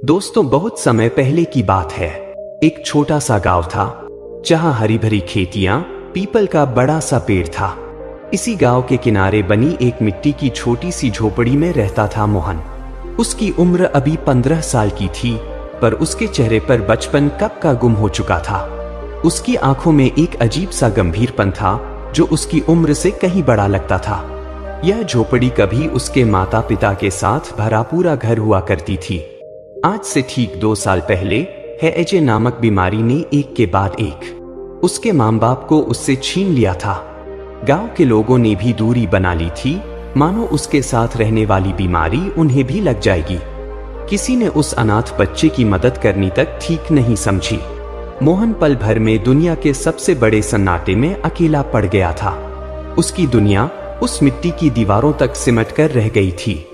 दोस्तों, बहुत समय पहले की बात है। एक छोटा सा गांव था जहां हरी भरी खेतियां, पीपल का बड़ा सा पेड़ था। इसी गांव के किनारे बनी एक मिट्टी की छोटी सी झोपड़ी में रहता था मोहन। उसकी उम्र अभी 15 साल की थी, पर उसके चेहरे पर बचपन कब का गुम हो चुका था। उसकी आंखों में एक अजीब सा गंभीरपन था जो उसकी उम्र से कहीं बड़ा लगता था। यह झोपड़ी कभी उसके माता पिता के साथ भरा पूरा घर हुआ करती थी। आज से ठीक 2 साल पहले हैजे नामक बीमारी ने एक के बाद एक उसके माँ बाप को उससे छीन लिया था। गांव के लोगों ने भी दूरी बना ली थी, मानो उसके साथ रहने वाली बीमारी उन्हें भी लग जाएगी। किसी ने उस अनाथ बच्चे की मदद करनी तक ठीक नहीं समझी। मोहन पल भर में दुनिया के सबसे बड़े सन्नाटे में अकेला पड़ गया था। उसकी दुनिया उस मिट्टी की दीवारों तक सिमट कर रह गई थी।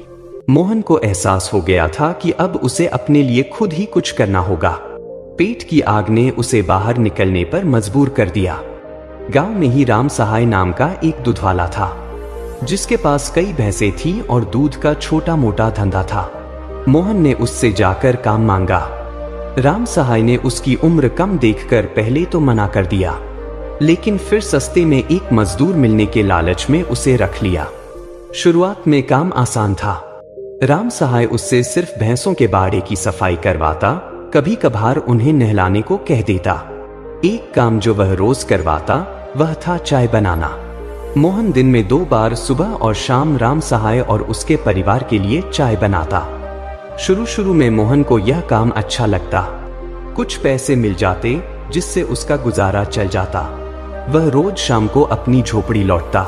मोहन को एहसास हो गया था कि अब उसे अपने लिए खुद ही कुछ करना होगा। पेट की आग ने उसे बाहर निकलने पर मजबूर कर दिया। गांव में ही राम सहाय नाम का एक दूधवाला था, जिसके पास कई भैंसें थीं और दूध का छोटा मोटा धंधा था। मोहन ने उससे जाकर काम मांगा। राम सहाय ने उसकी उम्र कम देखकर पहले तो मना कर दिया, लेकिन फिर सस्ते में एक मजदूर मिलने के लालच में उसे रख लिया। शुरुआत में काम आसान था। राम सहाय उससे सिर्फ भैंसों के बाड़े की सफाई करवाता, कभी कभार उन्हें नहलाने को कह देता। एक काम जो वह रोज करवाता वह था चाय बनाना। मोहन दिन में 2 बार सुबह और शाम राम सहाय और उसके परिवार के लिए चाय बनाता। शुरू में मोहन को यह काम अच्छा लगता। कुछ पैसे मिल जाते जिससे उसका गुजारा चल जाता। वह रोज शाम को अपनी झोपड़ी लौटता,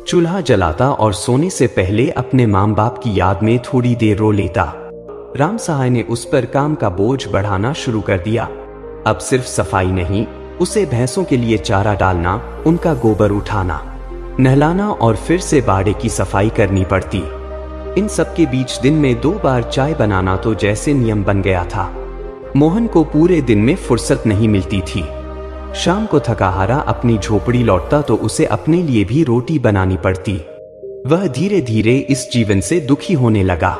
चूल्हा जलाता और सोने से पहले अपने माँ बाप की याद में थोड़ी देर रो लेता। राम सहाय ने उस पर काम का बोझ बढ़ाना शुरू कर दिया। अब सिर्फ सफाई नहीं, उसे भैंसों के लिए चारा डालना, उनका गोबर उठाना, नहलाना और फिर से बाड़े की सफाई करनी पड़ती। इन सब के बीच दिन में 2 बार चाय बनाना तो जैसे नियम बन गया था। मोहन को पूरे दिन में फुर्सत नहीं मिलती थी। शाम को थका हारा अपनी झोपड़ी लौटता तो उसे अपने लिए भी रोटी बनानी पड़ती। वह धीरे धीरे इस जीवन से दुखी होने लगा।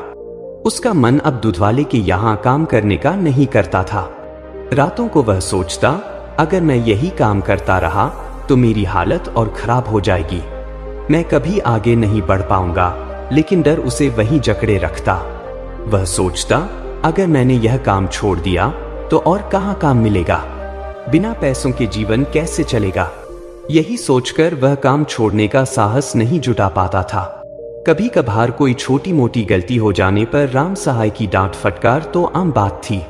उसका मन अब दूधवाले के यहाँ काम करने का नहीं करता था। रातों को वह सोचता, अगर मैं यही काम करता रहा तो मेरी हालत और खराब हो जाएगी। मैं कभी आगे नहीं बढ़ पाऊंगा, लेकिन डर उसे वहीं जकड़े रखता। वह सोचता, अगर मैंने यह काम छोड़ दिया तो और कहाँ काम मिलेगा। बिना पैसों के जीवन कैसे चलेगा। यही सोचकर वह काम छोड़ने का साहस नहीं जुटा पाता था। कभी कभार कोई छोटी मोटी गलती हो जाने पर राम सहाय की डांट फटकार तो आम बात थी।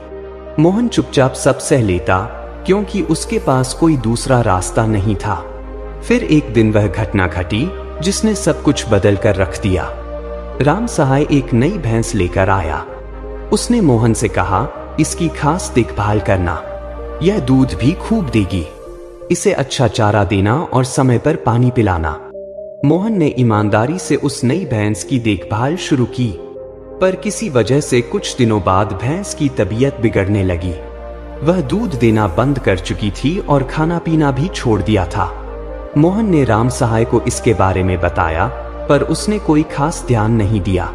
मोहन चुपचाप सब सह लेता, क्योंकि उसके पास कोई दूसरा रास्ता नहीं था। फिर एक दिन वह घटना घटी जिसने सब कुछ बदल कर रख दिया। राम सहाय एक नई भैंस लेकर आया। उसने मोहन से कहा, इसकी खास देखभाल करना, यह दूध भी खूब देगी। इसे अच्छा चारा देना और समय पर पानी पिलाना। मोहन ने ईमानदारी से उस नई भैंस की देखभाल शुरू की, पर किसी वजह से कुछ दिनों बाद भैंस की तबीयत बिगड़ने लगी। वह दूध देना बंद कर चुकी थी और खाना पीना भी छोड़ दिया था। मोहन ने राम सहाय को इसके बारे में बताया, पर उसने कोई खास ध्यान नहीं दिया।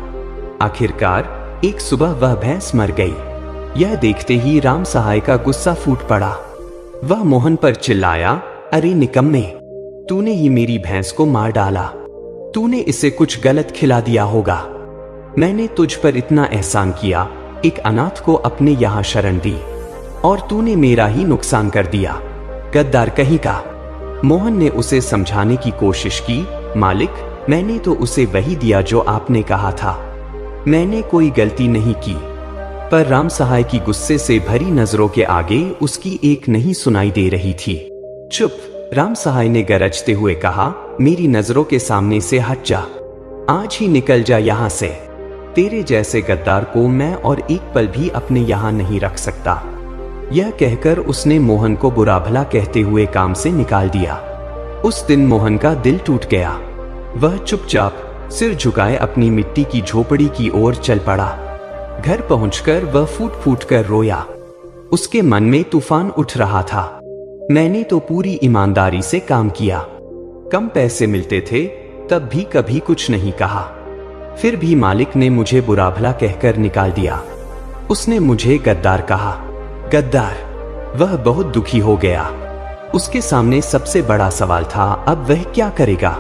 आखिरकार एक सुबह वह भैंस मर गई। यह देखते ही राम सहाय का गुस्सा फूट पड़ा। वह मोहन पर चिल्लाया, अरे निकम्मे, तूने ही मेरी भैंस को मार डाला। तूने इसे कुछ गलत खिला दिया होगा। मैंने तुझ पर इतना एहसान किया, एक अनाथ को अपने यहाँ शरण दी, और तूने मेरा ही नुकसान कर दिया। गद्दार कहीं का। मोहन ने उसे समझाने की कोशिश की, मालिक, मैंने तो उसे वही दिया जो आपने कहा था। मैंने कोई गलती नहीं की। पर राम सहाय की गुस्से से भरी नजरों के आगे उसकी एक नहीं सुनाई दे रही थी। चुप, राम सहाय ने गरजते हुए कहा, मेरी नजरों के सामने से हट जा। आज ही निकल जा यहाँ से। तेरे जैसे गद्दार को मैं और एक पल भी अपने यहाँ नहीं रख सकता। यह कहकर उसने मोहन को बुरा भला कहते हुए काम से निकाल दिया। उस दिन मोहन का दिल टूट गया। वह चुपचाप सिर झुकाए अपनी मिट्टी की झोपड़ी की ओर चल पड़ा। घर पहुंचकर वह फूट फूट कर रोया। उसके मन में तूफान उठ रहा था। मैंने तो पूरी ईमानदारी से काम किया। कम पैसे मिलते थे तब भी कभी कुछ नहीं कहा। फिर भी मालिक ने मुझे बुरा भला कहकर निकाल दिया। उसने मुझे गद्दार कहा। गद्दार? वह बहुत दुखी हो गया। उसके सामने सबसे बड़ा सवाल था, अब वह क्या करेगा?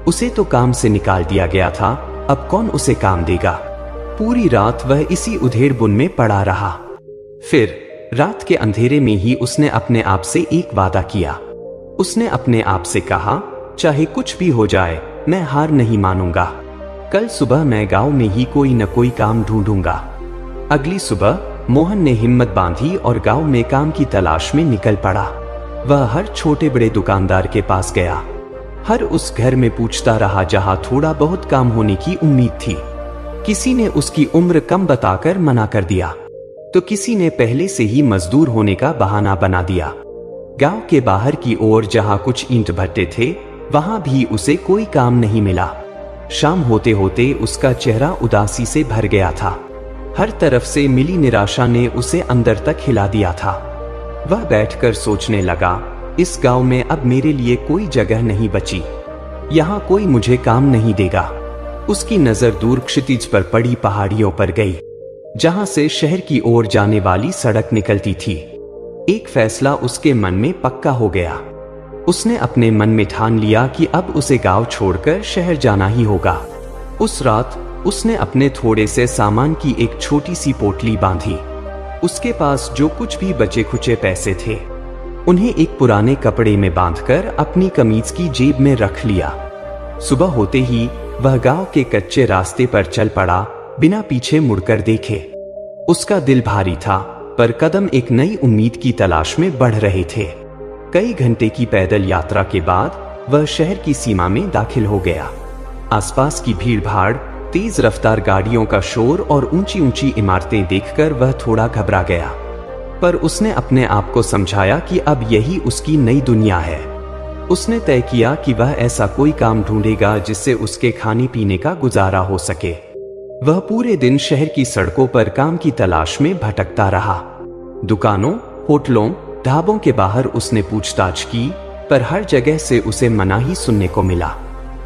उसे तो काम से निकाल दिया गया था, अब कौन उसे काम देगा? पूरी रात वह इसी उधेड़-बुन में पड़ा रहा। फिर रात के अंधेरे में ही उसने अपने आप से एक वादा किया। उसने अपने आप से कहा, चाहे कुछ भी हो जाए, मैं हार नहीं मानूंगा। कल सुबह मैं गांव में ही कोई न कोई काम ढूंढूंगा। अगली सुबह मोहन ने हिम्मत बांधी और गांव में काम की तलाश में निकल पड़ा। वह हर छोटे बड़े दुकानदार के पास गया। हर उस घर में पूछता रहा जहां थोड़ा बहुत काम होने की उम्मीद थी। किसी ने उसकी उम्र कम बताकर मना कर दिया, तो किसी ने पहले से ही मजदूर होने का बहाना बना दिया। गांव के बाहर की ओर जहां कुछ ईंट भट्टे थे, वहां भी उसे कोई काम नहीं मिला। शाम होते होते उसका चेहरा उदासी से भर गया था। हर तरफ से मिली निराशा ने उसे अंदर तक हिला दिया था। वह बैठकर सोचने लगा, इस गांव में अब मेरे लिए कोई जगह नहीं बची। यहाँ कोई मुझे काम नहीं देगा। उसकी नजर दूर क्षितिज पर पड़ी पहाड़ियों पर गई, जहां से शहर की ओर जाने वाली सड़क निकलती थी। एक फैसला उसके मन में पक्का हो गया। उसने अपने मन में ठान लिया कि अब उसे गांव छोड़कर शहर जाना ही होगा। उस रात उसने अपने थोड़े से सामान की एक छोटी सी पोटली बांधी। उसके पास जो कुछ भी बचे खुचे पैसे थे, उन्हें एक पुराने कपड़े में बांधकर अपनी कमीज की जेब में रख लिया। सुबह होते ही वह गांव के कच्चे रास्ते पर चल पड़ा, बिना पीछे मुड़कर देखे। उसका दिल भारी था, पर कदम एक नई उम्मीद की तलाश में बढ़ रहे थे। कई घंटे की पैदल यात्रा के बाद वह शहर की सीमा में दाखिल हो गया। आसपास की भीड़-भाड़, तेज रफ्तार गाड़ियों का शोर और ऊंची ऊंची इमारतें देखकर वह थोड़ा घबरा गया, पर उसने अपने आप को समझाया कि अब यही उसकी नई दुनिया है। उसने तय किया कि वह ऐसा कोई काम ढूंढेगा जिससे उसके खाने पीने का गुजारा हो सके। वह पूरे दिन शहर की सड़कों पर काम की तलाश में भटकता रहा। दुकानों, होटलों, ढाबों के बाहर उसने पूछताछ की, पर हर जगह से उसे मना ही सुनने को मिला।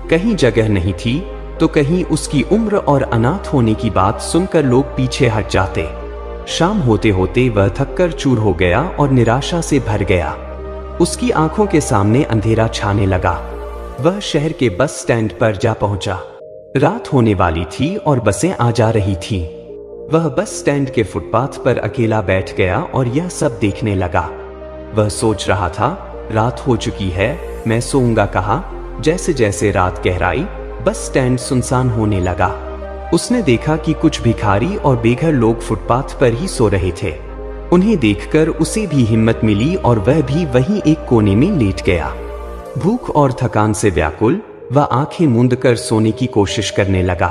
कहीं जगह नहीं थी, तो कहीं उसकी उम्र और अनाथ होने की बात सुनकर लोग पीछे हट जाते। शाम होते होते वह थककर चूर हो गया और निराशा से भर गया। उसकी आंखों के सामने अंधेरा छाने लगा। वह शहर के बस स्टैंड पर जा पहुंचा। रात होने वाली थी और बसें आ जा रही थीं। वह बस स्टैंड के फुटपाथ पर अकेला बैठ गया और यह सब देखने लगा। वह सोच रहा था, रात हो चुकी है, मैं सोऊंगा कहाँ। जैसे जैसे रात गहराई, बस स्टैंड सुनसान होने लगा। उसने देखा कि कुछ भिखारी और बेघर लोग फुटपाथ पर ही सो रहे थे। उन्हें देखकर उसे भी हिम्मत मिली और वह भी वहीं एक कोने में लेट गया। भूख और थकान से व्याकुल वह आंखें मूंद कर सोने की कोशिश करने लगा।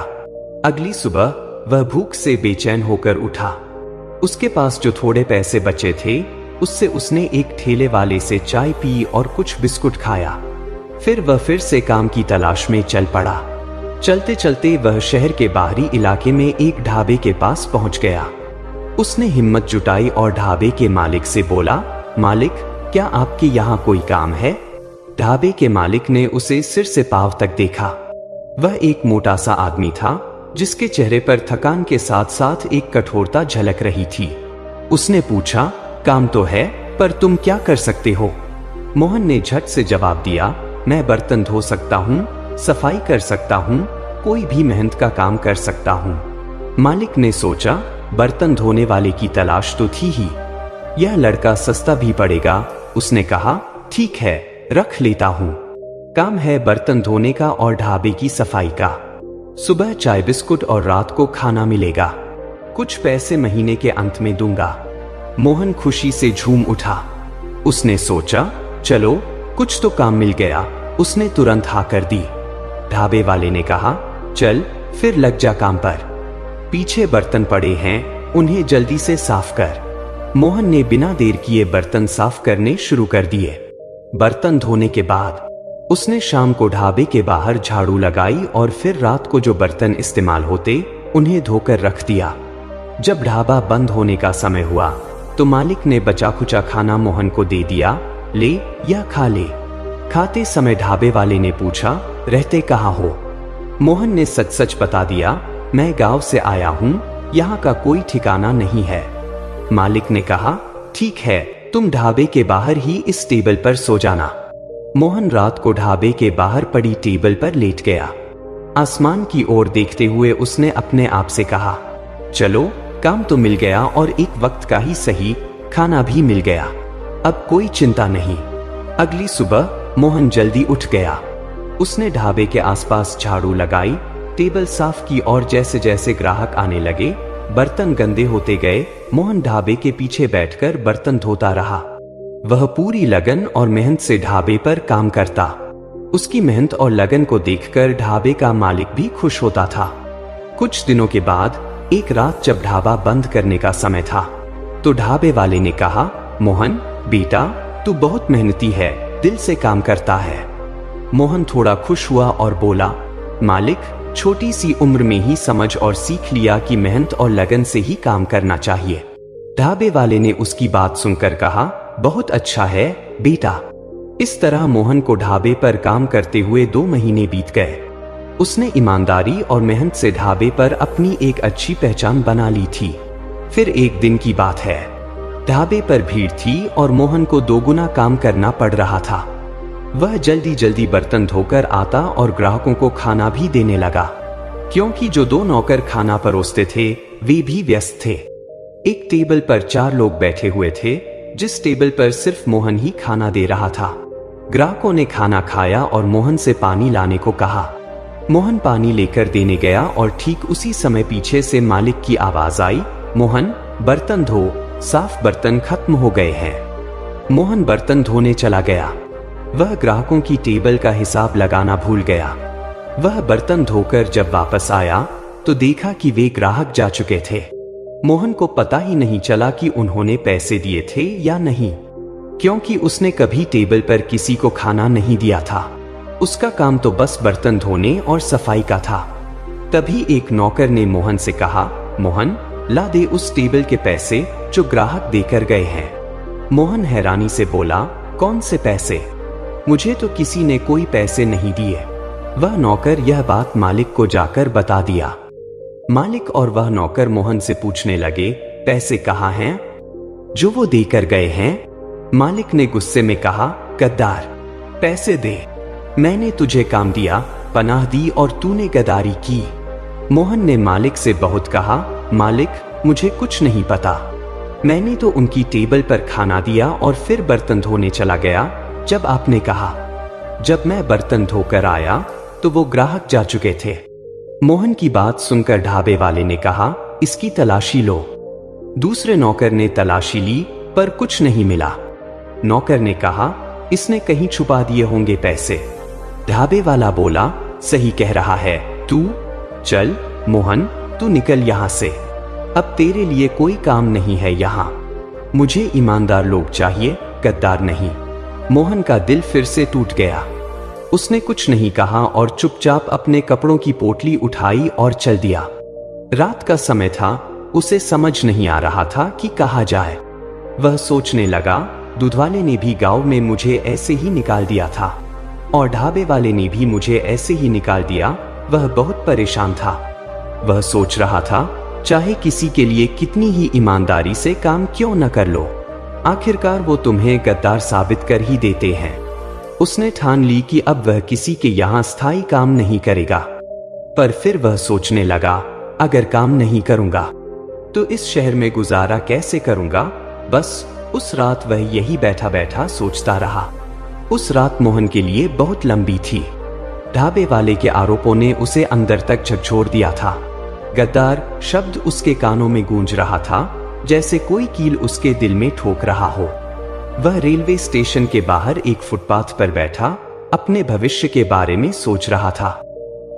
अगली सुबह वह भूख से बेचैन होकर उठा। उसके पास जो थोड़े पैसे बचे थे, उससे उसने एक ठेले वाले से चाय पी और कुछ बिस्कुट खाया। फिर वह फिर से काम की तलाश में चल पड़ा। चलते चलते वह शहर के बाहरी इलाके में एक ढाबे के पास पहुंच गया। उसने हिम्मत जुटाई और ढाबे के मालिक से बोला, मालिक, क्या आपके यहाँ कोई काम है? ढाबे के मालिक ने उसे सिर से पांव तक देखा। वह एक मोटा सा आदमी था, जिसके चेहरे पर थकान के साथ साथ एक कठोरता झलक रही थी। उसने पूछा, काम तो है, पर तुम क्या कर सकते हो? मोहन ने झट से जवाब दिया, मैं बर्तन धो सकता हूँ, सफाई कर सकता हूँ, कोई भी मेहनत का काम कर सकता हूँ। मालिक ने सोचा, बर्तन धोने वाले की तलाश तो थी ही, यह लड़का सस्ता भी पड़ेगा। उसने कहा, ठीक है, रख लेता हूँ। काम है बर्तन धोने का और ढाबे की सफाई का। सुबह चाय बिस्कुट और रात को खाना मिलेगा। कुछ पैसे महीने के अंत में दूंगा। मोहन खुशी से झूम उठा। उसने सोचा, चलो, कुछ तो काम मिल गया। उसने तुरंत हाँ कर दी। ढाबे वाले ने कहा, चल फिर लग जा काम पर। पीछे बर्तन पड़े हैं, उन्हें जल्दी से साफ कर। मोहन ने बिना देर किए बर्तन साफ करने शुरू कर दिए। बर्तन धोने के बाद उसने शाम को ढाबे के बाहर झाड़ू लगाई और फिर रात को जो बर्तन इस्तेमाल होते उन्हें धोकर रख दिया। जब ढाबा बंद होने का समय हुआ तो मालिक ने बचा खुचा खाना मोहन को दे दिया। ले, यह खा ले। खाते समय ढाबे वाले ने पूछा, रहते कहाँ हो? मोहन ने सच सच बता दिया, मैं गांव से आया हूँ, यहाँ का कोई ठिकाना नहीं है। मालिक ने कहा, ठीक है, तुम ढाबे के बाहर ही इस टेबल पर सो जाना। मोहन रात को ढाबे के बाहर पड़ी टेबल पर लेट गया। आसमान की ओर देखते हुए उसने अपने आप से कहा, चलो, काम तो मिल गया और एक वक्त का ही सही, खाना भी मिल गया। अब कोई चिंता नहीं। अगली सुबह मोहन जल्दी उठ गया। उसने ढाबे के आसपास झाड़ू लगाई, टेबल साफ की और जैसे जैसे ग्राहक आने लगे, बर्तन गंदे होते गए, मोहन ढाबे के पीछे बैठकर बर्तन धोता रहा। वह पूरी लगन और मेहनत से ढाबे पर काम करता। उसकी मेहनत और लगन को देखकर ढाबे का मालिक भी खुश होता था। कुछ दिनों के बाद एक रात जब ढाबा बंद करने का समय था, तो ढाबे वाले ने कहा, मोहन बेटा, तू बहुत मेहनती है, दिल से काम करता है। मोहन थोड़ा खुश हुआ और बोला, मालिक, छोटी सी उम्र में ही समझ और सीख लिया कि मेहनत और लगन से ही काम करना चाहिए। ढाबे वाले ने उसकी बात सुनकर कहा, बहुत अच्छा है बेटा। इस तरह मोहन को ढाबे पर काम करते हुए 2 महीने बीत गए। उसने ईमानदारी और मेहनत से ढाबे पर अपनी एक अच्छी पहचान बना ली थी। फिर एक दिन की बात है, ढाबे पर भीड़ थी और मोहन को 2 गुना काम करना पड़ रहा था। वह जल्दी जल्दी बर्तन धोकर आता और ग्राहकों को खाना भी देने लगा, क्योंकि जो 2 नौकर खाना परोसते थे वे भी व्यस्त थे। एक टेबल पर 4 लोग बैठे हुए थे, जिस टेबल पर सिर्फ मोहन ही खाना दे रहा था। ग्राहकों ने खाना खाया और मोहन से पानी लाने को कहा। मोहन पानी लेकर देने गया और ठीक उसी समय पीछे से मालिक की आवाज आई, मोहन बर्तन धो, साफ बर्तन खत्म हो गए हैं। मोहन बर्तन धोने चला गया। वह ग्राहकों की टेबल का हिसाब लगाना भूल गया। वह बर्तन धोकर जब वापस आया तो देखा कि वे ग्राहक जा चुके थे। मोहन को पता ही नहीं चला कि उन्होंने पैसे दिए थे या नहीं, क्योंकि उसने कभी टेबल पर किसी को खाना नहीं दिया था। उसका काम तो बस बर्तन धोने और सफाई का था। तभी एक नौकर ने मोहन से कहा, मोहन ला दे उस टेबल के पैसे जो ग्राहक देकर गए हैं। मोहन हैरानी से बोला, कौन से पैसे? मुझे तो किसी ने कोई पैसे नहीं दिए। वह नौकर यह बात मालिक को जाकर बता दिया। मालिक और वह नौकर मोहन से पूछने लगे, पैसे कहाँ हैं जो वो देकर गए हैं? मालिक ने गुस्से में कहा, गद्दार, पैसे दे। मैंने तुझे काम दिया, पनाह दी और तूने गद्दारी की। मोहन ने मालिक से बहुत कहा, मालिक, मुझे कुछ नहीं पता। मैंने तो उनकी टेबल पर खाना दिया और फिर बर्तन धोने चला गया जब आपने कहा। जब मैं बर्तन धोकर आया तो वो ग्राहक जा चुके थे। मोहन की बात सुनकर ढाबे वाले ने कहा, इसकी तलाशी लो। दूसरे नौकर ने तलाशी ली पर कुछ नहीं मिला। नौकर ने कहा, इसने कहीं छुपा दिए होंगे पैसे। ढाबे वाला बोला, सही कह रहा है तू। चल मोहन, तू निकल यहां से। अब तेरे लिए कोई काम नहीं है यहां। मुझे ईमानदार लोग चाहिए, गद्दार नहीं। मोहन का दिल फिर से टूट गया। उसने कुछ नहीं कहा और चुपचाप अपने कपड़ों की पोटली उठाई और चल दिया। रात का समय था, उसे समझ नहीं आ रहा था कि कहाँ जाए। वह सोचने लगा, दूधवाले ने भी गांव में मुझे ऐसे ही निकाल दिया था और ढाबे वाले ने भी मुझे ऐसे ही निकाल दिया। वह बहुत परेशान था। वह सोच रहा था, चाहे किसी के लिए कितनी ही ईमानदारी से काम क्यों न कर लो, आखिरकार वो तुम्हें गद्दार साबित कर ही देते हैं। उसने ठान ली कि अब वह किसी के यहाँ स्थायी काम नहीं करेगा। पर फिर वह सोचने लगा, अगर काम नहीं करूंगा तो इस शहर में गुजारा कैसे करूंगा। बस उस रात वह यही बैठा बैठा सोचता रहा। उस रात मोहन के लिए बहुत लंबी थी। ढाबे वाले के आरोपों ने उसे अंदर तक झकझोर दिया था। गद्दार शब्द उसके कानों में गूंज रहा था, जैसे कोई कील उसके दिल में ठोक रहा हो। वह रेलवे स्टेशन के बाहर एक फुटपाथ पर बैठा अपने भविष्य के बारे में सोच रहा था।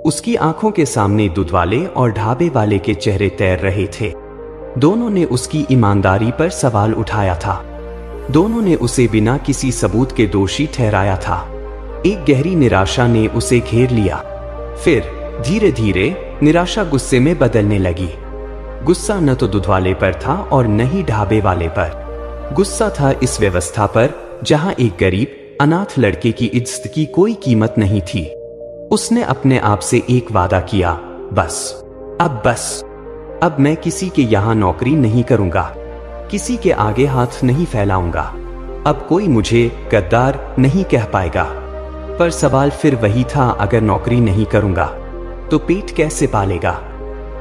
उसकी आंखों के सामने दूधवाले और ढाबे वाले के चेहरे तैर रहे थे। दोनों ने उसकी ईमानदारी पर सवाल उठाया था। दोनों ने उसे बिना किसी सबूत के दोषी ठहराया था। एक गहरी निराशा ने उसे घेर लिया। फिर धीरे धीरे निराशा गुस्से में बदलने लगी। गुस्सा न तो दूधवाले पर था और न ही ढाबे वाले पर। गुस्सा था इस व्यवस्था पर जहां एक गरीब अनाथ लड़के की इज्जत की कोई कीमत नहीं थी। उसने अपने आप से एक वादा किया, बस अब बस। अब मैं किसी के यहाँ नौकरी नहीं करूंगा, किसी के आगे हाथ नहीं फैलाऊंगा। अब कोई मुझे गद्दार नहीं कह पाएगा। पर सवाल फिर वही था, अगर नौकरी नहीं करूंगा तो पेट कैसे पालेगा?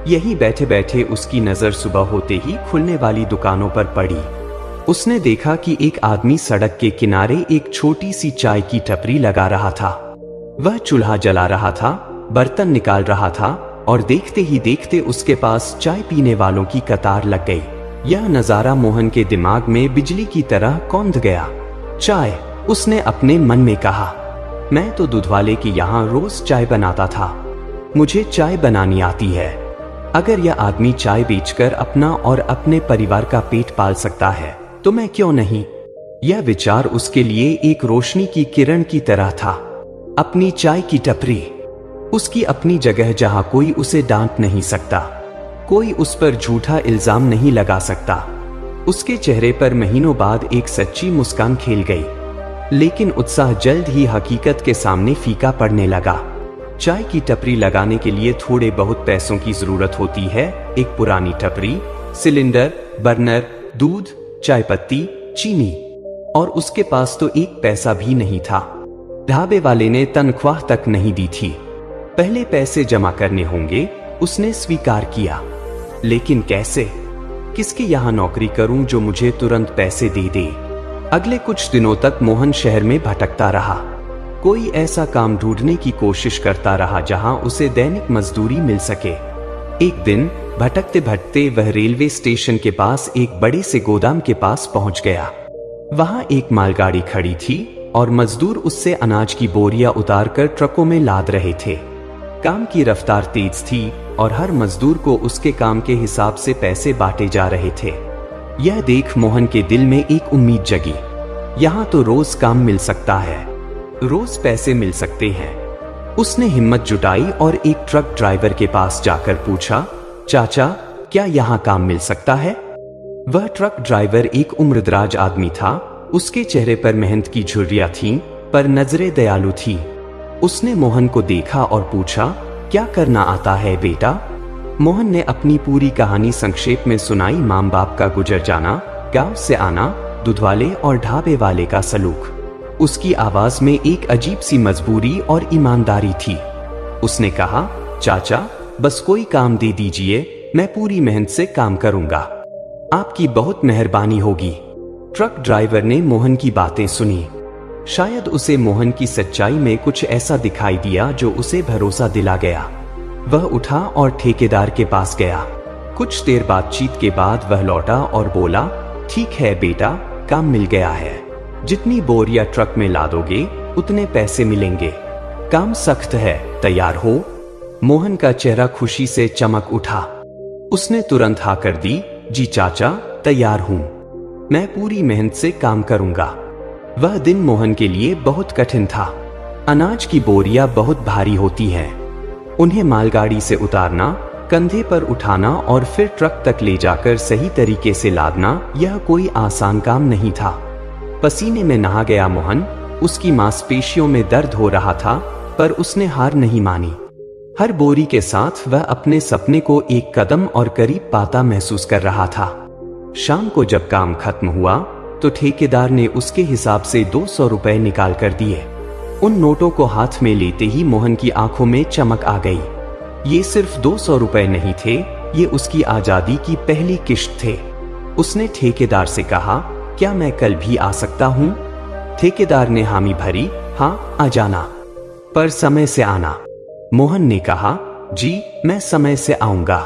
यहीं बैठे बैठे उसकी नजर सुबह होते ही खुलने वाली दुकानों पर पड़ी। उसने देखा कि एक आदमी सड़क के किनारे एक छोटी सी चाय की टपरी लगा रहा था। वह चूल्हा जला रहा था, बर्तन निकाल रहा था और देखते ही देखते उसके पास चाय पीने वालों की कतार लग गई। यह नजारा मोहन के दिमाग में बिजली की तरह कौंध गया। चाय, उसने अपने मन में कहा। मैं तो दूध वाले के यहाँ रोज चाय बनाता था, मुझे चाय बनानी आती है। अगर यह आदमी चाय बेचकर अपना और अपने परिवार का पेट पाल सकता है तो मैं क्यों नहीं? यह विचार उसके लिए एक रोशनी की किरण की तरह था। अपनी चाय की टपरी, उसकी अपनी जगह जहां कोई उसे डांट नहीं सकता, कोई उस पर झूठा इल्जाम नहीं लगा सकता। उसके चेहरे पर महीनों बाद एक सच्ची मुस्कान खेल गई, लेकिन उत्साह जल्द ही हकीकत के सामने फीका पड़ने लगा। चाय की टपरी लगाने के लिए थोड़े बहुत पैसों की जरूरत होती है। एक पुरानी टपरी, सिलेंडर, बर्नर, दूध, चाय पत्ती, चीनी, और उसके पास तो एक पैसा भी नहीं था। ढाबे वाले ने तनख्वाह तक नहीं दी थी। पहले पैसे जमा करने होंगे, उसने स्वीकार किया। लेकिन कैसे? किसके यहाँ नौकरी करूं जो मुझे तुरंत पैसे दे दे? अगले कुछ दिनों तक मोहन शहर में भटकता रहा। कोई ऐसा काम ढूंढने की कोशिश करता रहा जहां उसे दैनिक मजदूरी मिल सके। एक दिन भटकते भटकते वह रेलवे स्टेशन के पास एक बड़े से गोदाम के पास पहुंच गया। वहां एक मालगाड़ी खड़ी थी और मजदूर उससे अनाज की बोरियां उतारकर ट्रकों में लाद रहे थे। काम की रफ्तार तेज थी और हर मजदूर को उसके काम के हिसाब से पैसे बांटे जा रहे थे। यह देख मोहन के दिल में एक उम्मीद जगी। यहाँ तो रोज काम मिल सकता है, रोज पैसे मिल सकते हैं। उसने हिम्मत जुटाई और एक ट्रक ड्राइवर के पास जाकर पूछा, चाचा, क्या यहाँ काम मिल सकता है? वह ट्रक ड्राइवर एक उम्रदराज आदमी था। उसके चेहरे पर मेहनत की झुर्रियां थीं, पर नजरें दयालु थी। उसने मोहन को देखा और पूछा, क्या करना आता है बेटा? मोहन ने अपनी पूरी कहानी संक्षेप में सुनाई। माँ बाप का गुजर जाना, गांव से आना, दूध वाले और ढाबे वाले का सलूक। उसकी आवाज में एक अजीब सी मजबूरी और ईमानदारी थी। उसने कहा, चाचा, बस कोई काम दे दीजिए, मैं पूरी मेहनत से काम करूंगा, आपकी बहुत मेहरबानी होगी। ट्रक ड्राइवर ने मोहन की बातें सुनी। शायद उसे मोहन की सच्चाई में कुछ ऐसा दिखाई दिया जो उसे भरोसा दिला गया। वह उठा और ठेकेदार के पास गया। कुछ देर बातचीत के बाद वह लौटा और बोला, ठीक है बेटा, काम मिल गया है। जितनी बोरियां ट्रक में लादोगे उतने पैसे मिलेंगे। काम सख्त है, तैयार हो? मोहन का चेहरा खुशी से चमक उठा। उसने तुरंत हाँ कर दी, जी चाचा, तैयार हूं, मैं पूरी मेहनत से काम करूंगा। वह दिन मोहन के लिए बहुत कठिन था। अनाज की बोरियां बहुत भारी होती हैं। उन्हें मालगाड़ी से उतारना, कंधे पर उठाना और फिर ट्रक तक ले जाकर सही तरीके से लादना, यह कोई आसान काम नहीं था। पसीने में नहा गया मोहन। उसकी मांसपेशियों में दर्द हो रहा था, पर उसने हार नहीं मानी। हर बोरी के साथ वह अपने सपने को एक कदम और करीब पाता महसूस कर रहा था। शाम को जब काम खत्म हुआ तो ठेकेदार ने उसके हिसाब से 200 रुपए निकाल कर दिए। उन नोटों को हाथ में लेते ही मोहन की आंखों में चमक आ गई। ये सिर्फ 200 रुपए नहीं थे, ये उसकी आजादी की पहली किश्त थे। उसने ठेकेदार से कहा, क्या मैं कल भी आ सकता हूँ? ठेकेदार ने हामी भरी, हाँ, आ जाना, पर समय से आना। मोहन ने कहा, जी, मैं समय से आऊंगा।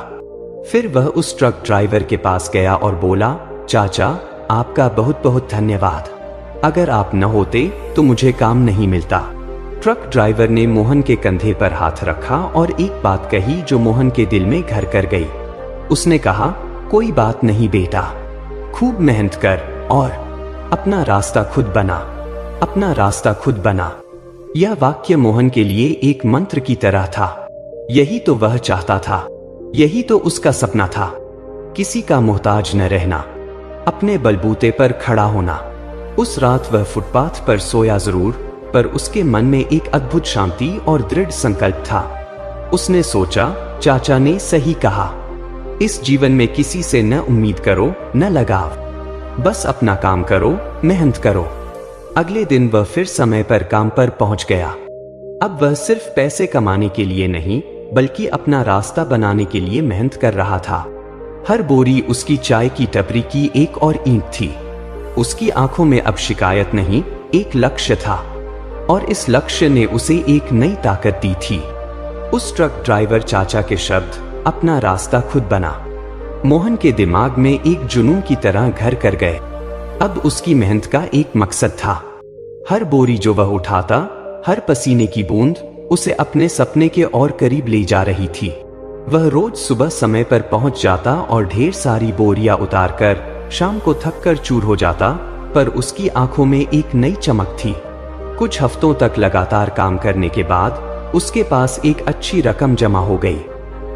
फिर वह उस ट्रक ड्राइवर के पास गया और बोला, चाचा, आपका बहुत बहुत धन्यवाद। अगर आप न होते तो मुझे काम नहीं मिलता। ट्रक ड्राइवर ने मोहन के कंधे पर हाथ रखा और एक बात कही जो मोहन के दिल में घर कर गई। उसने कहा, कोई बात नहीं बेटा, खूब मेहनत कर और अपना रास्ता खुद बना, अपना रास्ता खुद बना। यह वाक्य मोहन के लिए एक मंत्र की तरह था। यही तो वह चाहता था, यही तो उसका सपना था। किसी का मोहताज न रहना, अपने बलबूते पर खड़ा होना। उस रात वह फुटपाथ पर सोया जरूर, पर उसके मन में एक अद्भुत शांति और दृढ़ संकल्प था। उसने सोचा, चाचा ने सही कहा, इस जीवन में किसी से न उम्मीद करो न लगाव, बस अपना काम करो, मेहनत करो। अगले दिन वह फिर समय पर काम पर पहुंच गया। अब वह सिर्फ पैसे कमाने के लिए नहीं बल्कि अपना रास्ता बनाने के लिए मेहनत कर रहा था। हर बोरी उसकी चाय की टपरी की एक और ईंट थी। उसकी आंखों में अब शिकायत नहीं, एक लक्ष्य था, और इस लक्ष्य ने उसे एक नई ताकत दी थी। उस ट्रक ड्राइवर चाचा के शब्द अपना रास्ता खुद बना मोहन के दिमाग में एक जुनून की तरह घर कर गए। अब उसकी मेहनत का एक मकसद था। हर बोरी जो वह उठाता, हर पसीने की बूंद उसे अपने सपने के और करीब ले जा रही थी। वह रोज सुबह समय पर पहुंच जाता और ढेर सारी बोरियां उतारकर शाम को थक कर चूर हो जाता, पर उसकी आंखों में एक नई चमक थी। कुछ हफ्तों तक लगातार काम करने के बाद उसके पास एक अच्छी रकम जमा हो गई।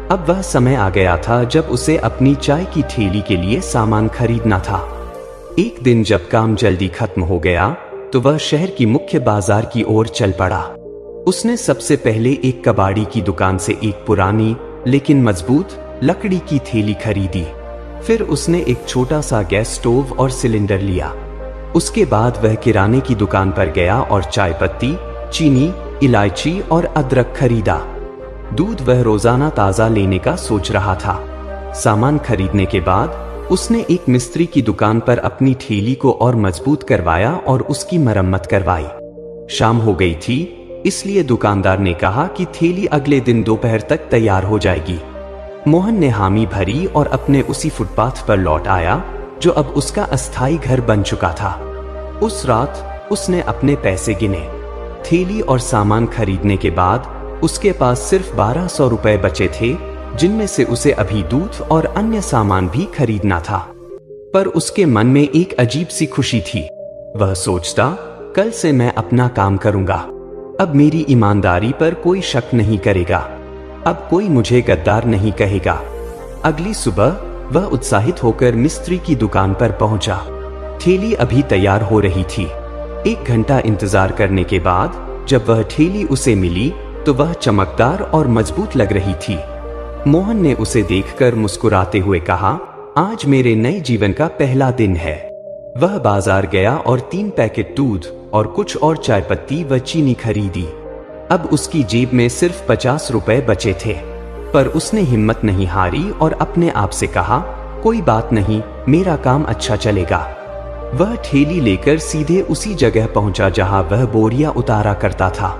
अब वह समय आ गया था जब उसे अपनी चाय की ठेली के लिए सामान खरीदना था। एक दिन जब काम जल्दी खत्म हो गया तो वह शहर की मुख्य बाजार की ओर चल पड़ा। उसने सबसे पहले एक कबाड़ी की दुकान से एक पुरानी लेकिन मजबूत लकड़ी की थैली खरीदी। फिर उसने एक छोटा सा गैस स्टोव और सिलेंडर लिया। उसके बाद वह किराने की दुकान पर गया और चाय पत्ती, चीनी, इलायची और अदरक खरीदा। दूध वह रोजाना ताजा लेने का सोच रहा था। सामान खरीदने के बाद उसने एक मिस्त्री की दुकान पर अपनी ठेली को और मजबूत करवाया और उसकी मरम्मत करवाई। शाम हो गई थी, इसलिए दुकानदार ने कहा कि थैली अगले दिन दोपहर तक तैयार हो जाएगी। मोहन ने हामी भरी और अपने उसी फुटपाथ पर लौट आया जो अब उसका अस्थायी घर बन चुका था। उस रात उसने अपने पैसे गिने। थैली और सामान खरीदने के बाद उसके पास सिर्फ 1200 रुपए बचे थे, जिनमें से उसे अभी दूध और अन्य सामान भी खरीदना था। पर उसके मन में एक अजीब सी खुशी थी। वह सोचता, कल से मैं अपना काम करूंगा। अब मेरी ईमानदारी पर कोई शक नहीं करेगा। अब कोई मुझे गद्दार नहीं कहेगा। अगली सुबह वह उत्साहित होकर मिस्त्री की दुकान पर पहुंचा। थैली अभी तैयार हो रही थी। 1 घंटा इंतजार करने के बाद जब वह थैली उसे मिली तो वह चमकदार और मजबूत लग रही थी। मोहन ने उसे देखकर मुस्कुराते हुए कहा, आज मेरे नए जीवन का पहला दिन है। वह बाजार गया और 3 पैकेट दूध और कुछ और चाय पत्ती व चीनी खरीदी। अब उसकी जेब में सिर्फ 50 रुपए बचे थे, पर उसने हिम्मत नहीं हारी और अपने आप से कहा, कोई बात नहीं, मेरा काम अच्छा चलेगा। वह ठेली लेकर सीधे उसी जगह पहुंचा जहां वह बोरियां उतारा करता था।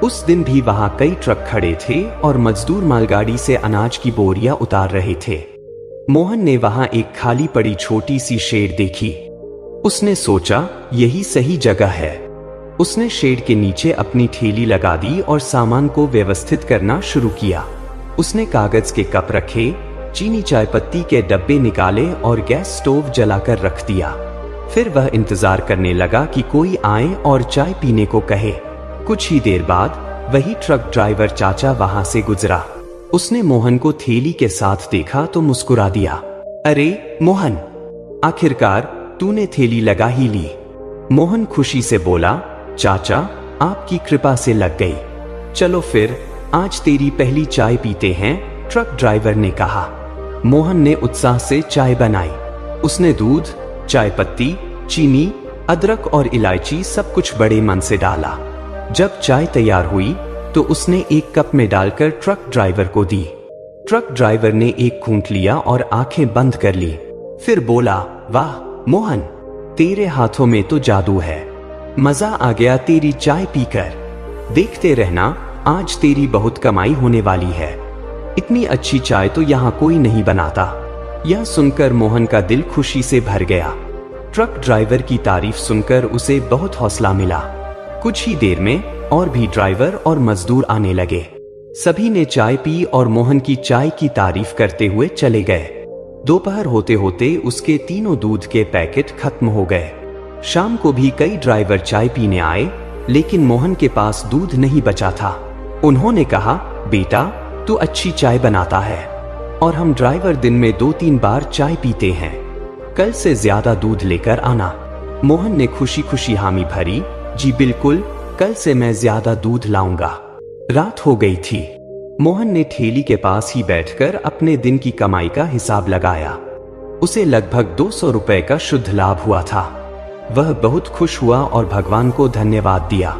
उस दिन भी वहां कई ट्रक खड़े थे और मजदूर मालगाड़ी से अनाज की बोरियां उतार रहे थे। मोहन ने वहां एक खाली पड़ी छोटी सी शेड देखी। उसने सोचा, यही सही जगह है। उसने शेड के नीचे अपनी ठेली लगा दी और सामान को व्यवस्थित करना शुरू किया। उसने कागज के कप रखे, चीनी चाय पत्ती के डब्बे निकाले और गैस स्टोव जलाकर रख दिया। फिर वह इंतजार करने लगा कि कोई आए और चाय पीने को कहे। कुछ ही देर बाद वही ट्रक ड्राइवर चाचा वहां से गुजरा। उसने मोहन को थैली के साथ देखा तो मुस्कुरा दिया। अरे मोहन, आखिरकार तूने थैली लगा ही ली। मोहन खुशी से बोला, चाचा आपकी कृपा से लग गई। चलो फिर आज तेरी पहली चाय पीते हैं, ट्रक ड्राइवर ने कहा। मोहन ने उत्साह से चाय बनाई। उसने दूध, चाय पत्ती, चीनी, अदरक और इलायची सब कुछ बड़े मन से डाला। जब चाय तैयार हुई तो उसने एक कप में डालकर ट्रक ड्राइवर को दी। ट्रक ड्राइवर ने एक घूंट लिया और आंखें बंद कर ली। फिर बोला, वाह मोहन, तेरे हाथों में तो जादू है। मजा आ गया तेरी चाय पीकर। देखते रहना, आज तेरी बहुत कमाई होने वाली है। इतनी अच्छी चाय तो यहाँ कोई नहीं बनाता। यह सुनकर मोहन का दिल खुशी से भर गया। ट्रक ड्राइवर की तारीफ सुनकर उसे बहुत हौसला मिला। कुछ ही देर में और भी ड्राइवर और मजदूर आने लगे। सभी ने चाय पी और मोहन की चाय की तारीफ करते हुए चले गए। दोपहर होते होते उसके तीनों दूध के पैकेट खत्म हो गए। शाम को भी कई ड्राइवर चाय पीने आए, लेकिन मोहन के पास दूध नहीं बचा था। उन्होंने कहा, बेटा तू अच्छी चाय बनाता है और हम ड्राइवर दिन में 2-3 बार चाय पीते हैं। कल से ज्यादा दूध लेकर आना। मोहन ने खुशी खुशी हामी भरी, जी बिल्कुल, कल से मैं ज्यादा दूध लाऊंगा। रात हो गई थी। मोहन ने ठेली के पास ही बैठकर अपने दिन की कमाई का हिसाब लगाया। उसे लगभग 200 रुपए का शुद्ध लाभ हुआ था। वह बहुत खुश हुआ और भगवान को धन्यवाद दिया।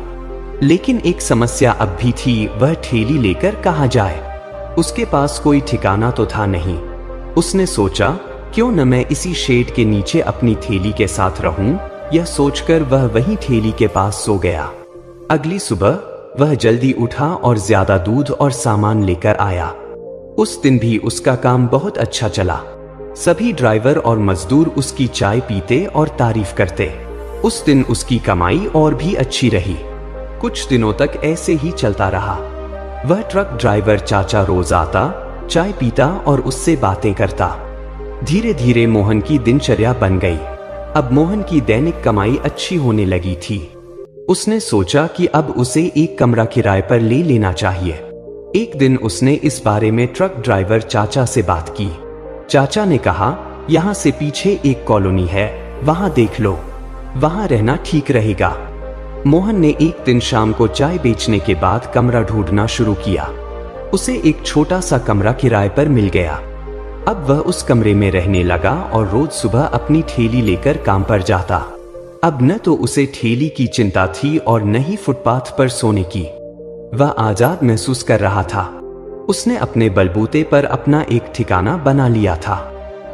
लेकिन एक समस्या अब भी थी, वह ठेली लेकर कहाँ जाए। उसके पास कोई ठिकाना तो था नहीं। उसने सोचा, क्यों न मैं इसी शेड के नीचे अपनी थैली के साथ रहूं। यह सोचकर वह वहीं ठेली के पास सो गया। अगली सुबह वह जल्दी उठा और ज्यादा दूध और सामान लेकर आया। उस दिन भी उसका काम बहुत अच्छा चला। सभी ड्राइवर और मजदूर उसकी चाय पीते और तारीफ करते। उस दिन उसकी कमाई और भी अच्छी रही। कुछ दिनों तक ऐसे ही चलता रहा। वह ट्रक ड्राइवर चाचा रोज आता, चाय पीता और उससे बातें करता। धीरे धीरे मोहन की दिनचर्या बन गई। अब मोहन की दैनिक कमाई अच्छी होने लगी थी। उसने सोचा कि अब उसे एक कमरा किराए पर ले लेना चाहिए। एक दिन उसने इस बारे में ट्रक ड्राइवर चाचा से बात की। चाचा ने कहा, यहाँ से पीछे एक कॉलोनी है, वहां देख लो, वहां रहना ठीक रहेगा। मोहन ने एक दिन शाम को चाय बेचने के बाद कमरा ढूंढना शुरू किया। उसे एक छोटा सा कमरा किराए पर मिल गया। अब वह उस कमरे में रहने लगा और रोज सुबह अपनी ठेली लेकर काम पर जाता। अब न तो उसे ठेली की चिंता थी और न ही फुटपाथ पर सोने की। वह आजाद महसूस कर रहा था। उसने अपने बलबूते पर अपना एक ठिकाना बना लिया था।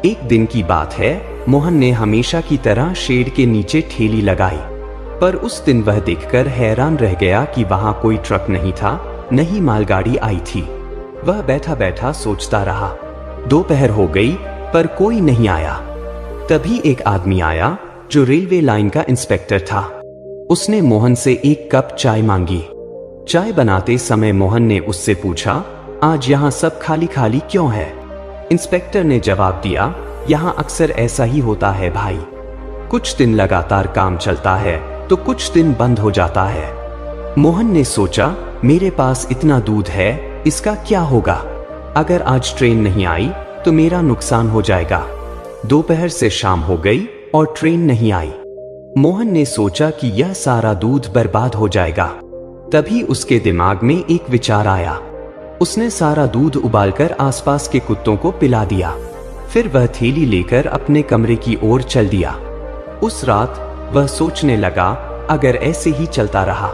एक दिन की बात है, मोहन ने हमेशा की तरह शेड के नीचे ठेली लगाई। पर उस दिन वह देखकर हैरान रह गया कि वहां कोई ट्रक नहीं था, न ही मालगाड़ी आई थी। वह बैठा बैठा सोचता रहा। दोपहर हो गई पर कोई नहीं आया। तभी एक आदमी आया जो रेलवे लाइन का इंस्पेक्टर था। उसने मोहन से एक कप चाय मांगी। चाय बनाते समय मोहन ने उससे पूछा, आज यहाँ सब खाली खाली क्यों है? इंस्पेक्टर ने जवाब दिया, यहाँ अक्सर ऐसा ही होता है भाई। कुछ दिन लगातार काम चलता है तो कुछ दिन बंद हो जाता है। मोहन ने सोचा, मेरे पास इतना दूध है, इसका क्या होगा? अगर आज ट्रेन नहीं आई तो मेरा नुकसान हो जाएगा। दोपहर से शाम हो गई और ट्रेन नहीं आई। मोहन ने सोचा कि यह सारा दूध बर्बाद हो जाएगा। तभी उसके दिमाग में एक विचार आया। उसने सारा दूध उबालकर आसपास के कुत्तों को पिला दिया। फिर वह थैली लेकर अपने कमरे की ओर चल दिया। उस रात वह सोचने लगा, अगर ऐसे ही चलता रहा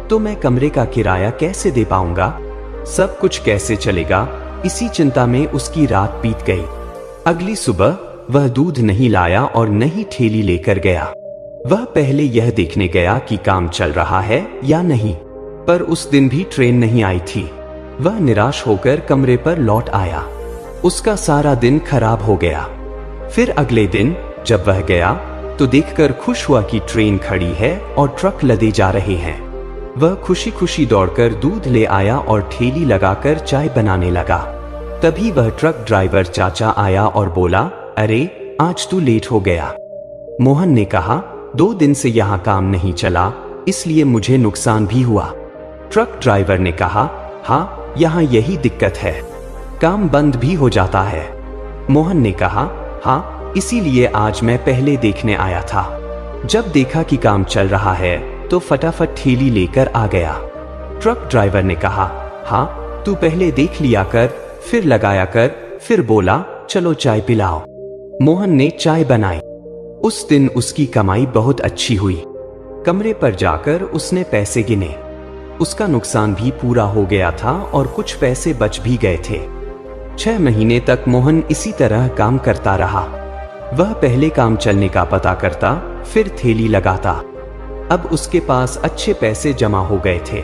तो मैं कमरे का किराया कैसे दे पाऊंगा, सब कुछ कैसे चलेगा। इसी चिंता में उसकी रात बीत गई। अगली सुबह वह दूध नहीं लाया और न ही ठेली लेकर गया। वह पहले यह देखने गया कि काम चल रहा है या नहीं, पर उस दिन भी ट्रेन नहीं आई थी। वह निराश होकर कमरे पर लौट आया। उसका सारा दिन खराब हो गया। फिर अगले दिन जब वह गया तो देखकर खुश हुआ कि ट्रेन खड़ी है और ट्रक लदे जा रहे हैं। वह खुशी खुशी दौड़कर दूध ले आया और ठेली लगाकर चाय बनाने लगा। तभी वह ट्रक ड्राइवर चाचा आया और बोला, अरे आज तू लेट हो गया। मोहन ने कहा, 2 दिन से यहाँ काम नहीं चला, इसलिए मुझे नुकसान भी हुआ। ट्रक ड्राइवर ने कहा, हाँ यहाँ यही दिक्कत है, काम बंद भी हो जाता है। मोहन ने कहा, हाँ इसीलिए आज मैं पहले देखने आया था। जब देखा कि काम चल रहा है तो फटाफट ठेली लेकर आ गया। ट्रक ड्राइवर ने कहा, हाँ तू पहले देख लिया कर, फिर लगाया कर, फिर बोला चलो चाय पिलाओ। मोहन ने चाय बनाई। उस दिन उसकी कमाई बहुत अच्छी हुई। कमरे पर जाकर उसने पैसे गिने। उसका नुकसान भी पूरा हो गया था और कुछ पैसे बच भी गए थे। 6 महीने तक मोहन इसी तरह काम करता रहा। वह पहले काम चलने का पता करता, फिर थैली लगाता। अब उसके पास अच्छे पैसे जमा हो गए थे।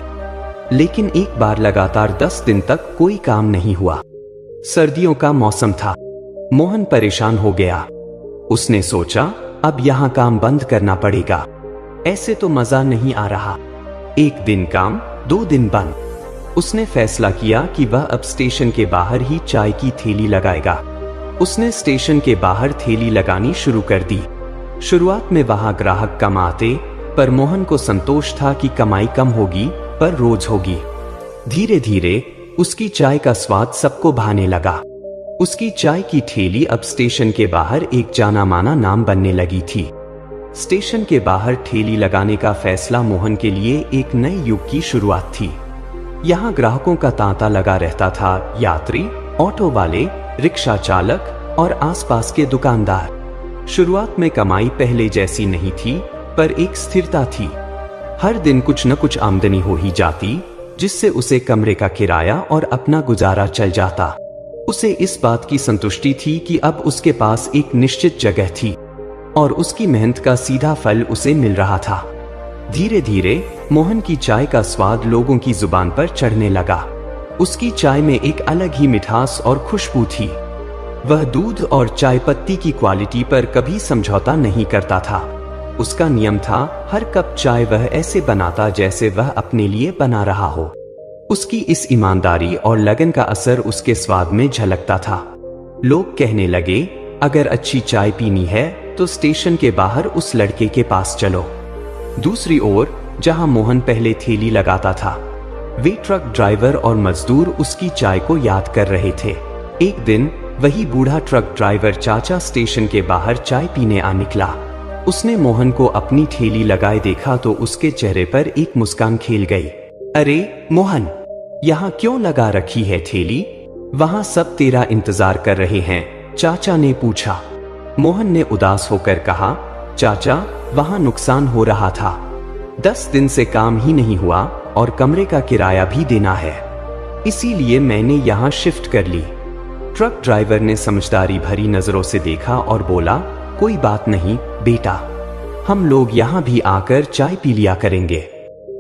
लेकिन एक बार लगातार 10 दिन तक कोई काम नहीं हुआ। सर्दियों का मौसम था। मोहन परेशान हो गया। उसने सोचा, अब यहाँ काम बंद करना पड़ेगा, ऐसे तो मजा नहीं आ रहा। 1 दिन काम, 2 दिन बंद। उसने फैसला किया कि वह अब स्टेशन के बाहर ही चाय की थैली लगाएगा। उसने स्टेशन के बाहर थैली लगानी शुरू कर दी। शुरुआत में वहां ग्राहक कम आते, पर मोहन को संतोष था कि कमाई कम होगी पर रोज होगी। धीरे धीरे उसकी चाय का स्वाद सबको भाने लगा। उसकी चाय की ठेली अब स्टेशन के बाहर एक जाना माना नाम बनने लगी थी। स्टेशन के बाहर ठेली लगाने का फैसला मोहन के लिए एक नए युग की शुरुआत थी। यहाँ ग्राहकों का तांता लगा रहता था, यात्री, ऑटो वाले, रिक्शा चालक और आसपास के दुकानदार। शुरुआत में कमाई पहले जैसी नहीं थी, पर एक स्थिरता थी। हर दिन कुछ न कुछ आमदनी हो ही जाती, जिससे उसे कमरे का किराया और अपना गुजारा चल जाता। उसे इस बात की संतुष्टि थी कि अब उसके पास एक निश्चित जगह थी और उसकी मेहनत का सीधा फल उसे मिल रहा था। धीरे धीरे मोहन की चाय का स्वाद लोगों की जुबान पर चढ़ने लगा। उसकी चाय में एक अलग ही मिठास और खुशबू थी। वह दूध और चाय पत्ती की क्वालिटी पर कभी समझौता नहीं करता था। उसका नियम था, हर कप चाय वह ऐसे बनाता जैसे वह अपने लिए बना रहा हो। उसकी इस ईमानदारी और लगन का असर उसके स्वाद में झलकता था। लोग कहने लगे, अगर अच्छी चाय पीनी है तो स्टेशन के बाहर उस लड़के के पास चलो। दूसरी ओर, जहां मोहन पहले ठेली लगाता था, वे ट्रक ड्राइवर और मजदूर उसकी चाय को याद कर रहे थे। एक दिन वही बूढ़ा ट्रक ड्राइवर चाचा स्टेशन के बाहर चाय पीने आ निकला। उसने मोहन को अपनी ठेली लगाए देखा तो उसके चेहरे पर एक मुस्कान खेल गई। अरे मोहन, यहाँ क्यों लगा रखी है ठेली? वहां सब तेरा इंतजार कर रहे हैं, चाचा ने पूछा। मोहन ने उदास होकर कहा, चाचा, वहां नुकसान हो रहा था। 10 दिन से काम ही नहीं हुआ और कमरे का किराया भी देना है, इसीलिए मैंने यहाँ शिफ्ट कर ली। ट्रक ड्राइवर ने समझदारी भरी नजरों से देखा और बोला, कोई बात नहीं बेटा, हम लोग यहाँ भी आकर चाय पी लिया करेंगे।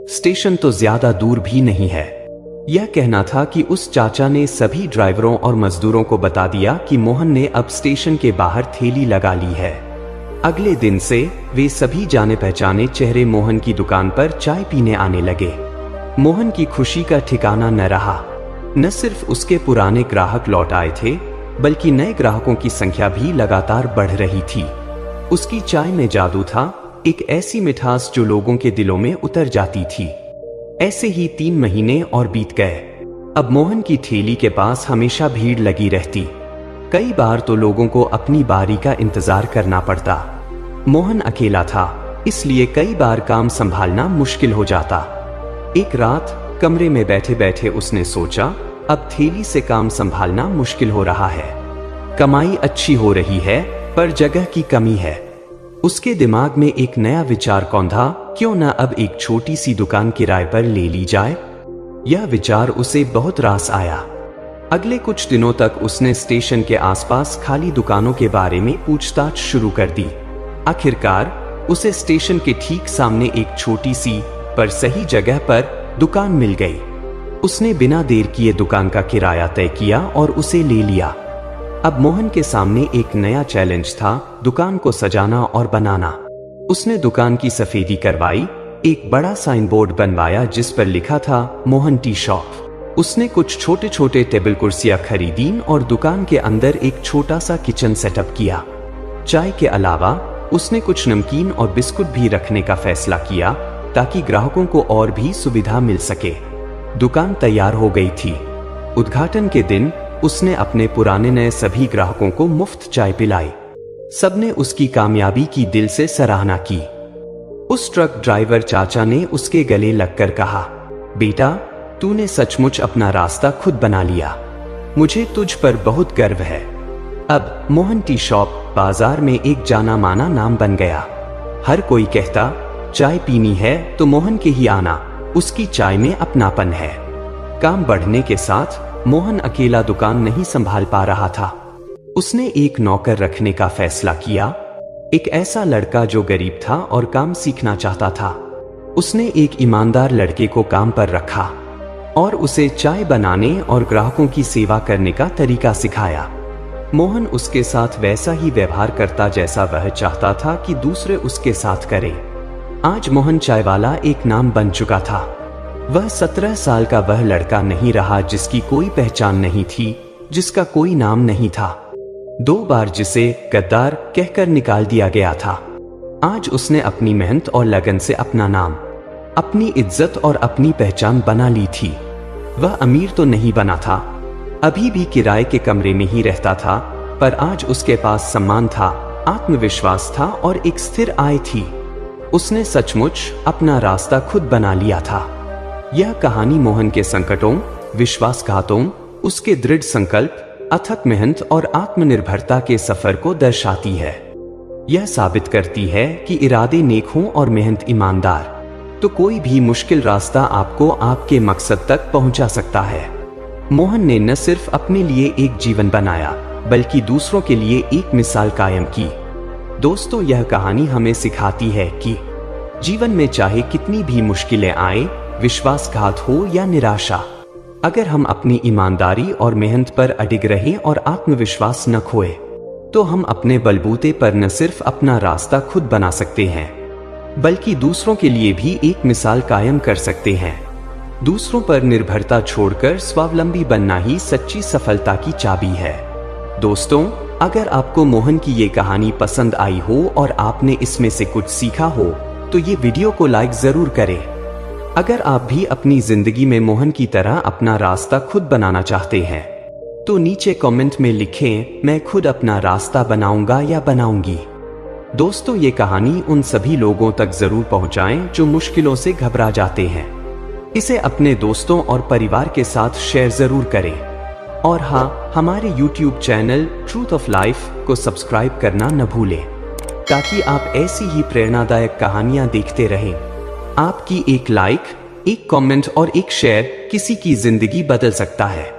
स्टेशन तो ज्यादा दूर भी नहीं है। यह कहना था कि उस चाचा ने सभी ड्राइवरों और मजदूरों को बता दिया कि मोहन ने अब स्टेशन के बाहर ठेली लगा ली है। अगले दिन से वे सभी जाने पहचाने चेहरे मोहन की दुकान पर चाय पीने आने लगे। मोहन की खुशी का ठिकाना न रहा। न सिर्फ उसके पुराने ग्राहक लौट आए थे, बल्कि नए ग्राहकों की संख्या भी लगातार बढ़ रही थी। उसकी चाय में जादू था, एक ऐसी मिठास जो लोगों के दिलों में उतर जाती थी। ऐसे ही 3 महीने और बीत गए। अब मोहन की ठेली के पास हमेशा भीड़ लगी रहती। कई बार तो लोगों को अपनी बारी का इंतजार करना पड़ता। मोहन अकेला था, इसलिए कई बार काम संभालना मुश्किल हो जाता। एक रात कमरे में बैठे बैठे उसने सोचा, अब ठेली से काम संभालना मुश्किल हो रहा है। कमाई अच्छी हो रही है, पर जगह की कमी है। उसके दिमाग में एक नया विचार कौंधा, क्यों न अब एक छोटी सी दुकान किराए पर ले ली जाए। यह विचार उसे बहुत रास आया। अगले कुछ दिनों तक उसने स्टेशन के आसपास खाली दुकानों के बारे में पूछताछ शुरू कर दी। आखिरकार उसे स्टेशन के ठीक सामने एक छोटी सी पर सही जगह पर दुकान मिल गई। उसने बिना देर किए दुकान का किराया तय किया और उसे ले लिया। अब मोहन के सामने एक नया चैलेंज था, दुकान को सजाना और बनाना। उसने दुकान की सफेदी करवाई, एक बड़ा साइन बोर्ड बनवाया जिस पर लिखा था, मोहन टी शॉप। उसने कुछ छोटे छोटे टेबल कुर्सियां खरीदी और दुकान के अंदर एक छोटा सा किचन सेटअप किया। चाय के अलावा उसने कुछ नमकीन और बिस्कुट भी रखने का फैसला किया, ताकि ग्राहकों को और भी सुविधा मिल सके। दुकान तैयार हो गई थी। उद्घाटन के दिन उसने अपने पुराने नए सभी ग्राहकों को मुफ्त चाय पिलाई। सबने उसकी कामयाबी की दिल से सराहना की। उस ट्रक ड्राइवर चाचा ने उसके गले लगकर कहा, बेटा, तूने सचमुच अपना रास्ता खुद बना लिया। मुझे तुझ पर बहुत गर्व है। अब मोहन टी शॉप बाजार में एक जाना माना नाम बन गया। हर कोई कहता, चाय पीनी है तो मोहन के ही आना, उसकी चाय में अपनापन है। काम बढ़ने के साथ मोहन अकेला दुकान नहीं संभाल पा रहा था। उसने एक नौकर रखने का फैसला किया, एक ऐसा लड़का जो गरीब था और काम सीखना चाहता था। उसने एक ईमानदार लड़के को काम पर रखा और उसे चाय बनाने और ग्राहकों की सेवा करने का तरीका सिखाया। मोहन उसके साथ वैसा ही व्यवहार करता जैसा वह चाहता था कि दूसरे उसके साथ करें। आज मोहन चायवाला एक नाम बन चुका था। वह 17 साल का वह लड़का नहीं रहा जिसकी कोई पहचान नहीं थी, जिसका कोई नाम नहीं था। 2 बार जिसे गद्दार कहकर निकाल दिया गया था। आज उसने अपनी मेहनत और लगन से अपना नाम, अपनी इज्जत और अपनी पहचान बना ली थी। वह अमीर तो नहीं बना था, अभी भी किराए के कमरे में ही रहता था, पर आज उसके पास सम्मान था, आत्मविश्वास था और एक स्थिर आय थी। उसने सचमुच अपना रास्ता खुद बना लिया था। यह कहानी मोहन के संकटों, विश्वासघातों, उसके दृढ़ संकल्प, अथक मेहनत और आत्मनिर्भरता के सफर को दर्शाती है। यह साबित करती है कि इरादे नेक हों और मेहनत ईमानदार, तो कोई भी मुश्किल रास्ता आपको आपके मकसद तक पहुंचा सकता है। मोहन ने न सिर्फ अपने लिए एक जीवन बनाया, बल्कि दूसरों के लिए एक मिसाल कायम की। दोस्तों, यह कहानी हमें सिखाती है कि जीवन में चाहे कितनी भी मुश्किलें आए, विश्वासघात हो या निराशा, अगर हम अपनी ईमानदारी और मेहनत पर अडिग रहें और आत्मविश्वास न खोए, तो हम अपने बलबूते पर न सिर्फ अपना रास्ता खुद बना सकते हैं, बल्कि दूसरों के लिए भी एक मिसाल कायम कर सकते हैं। दूसरों पर निर्भरता छोड़कर स्वावलंबी बनना ही सच्ची सफलता की चाबी है। दोस्तों, अगर आपको मोहन की ये कहानी पसंद आई हो और आपने इसमें से कुछ सीखा हो, तो ये वीडियो को लाइक जरूर करें। अगर आप भी अपनी जिंदगी में मोहन की तरह अपना रास्ता खुद बनाना चाहते हैं, तो नीचे कमेंट में लिखें, मैं खुद अपना रास्ता बनाऊंगा या बनाऊंगी। दोस्तों, ये कहानी उन सभी लोगों तक जरूर पहुंचाएं जो मुश्किलों से घबरा जाते हैं। इसे अपने दोस्तों और परिवार के साथ शेयर जरूर करें। और हाँ, हमारे YouTube channel truth of life को सब्सक्राइब करना न भूलें, ताकि आप ऐसी ही प्रेरणादायक कहानियां देखते रहें। आपकी एक लाइक, एक कमेंट और एक शेयर किसी की जिंदगी बदल सकता है।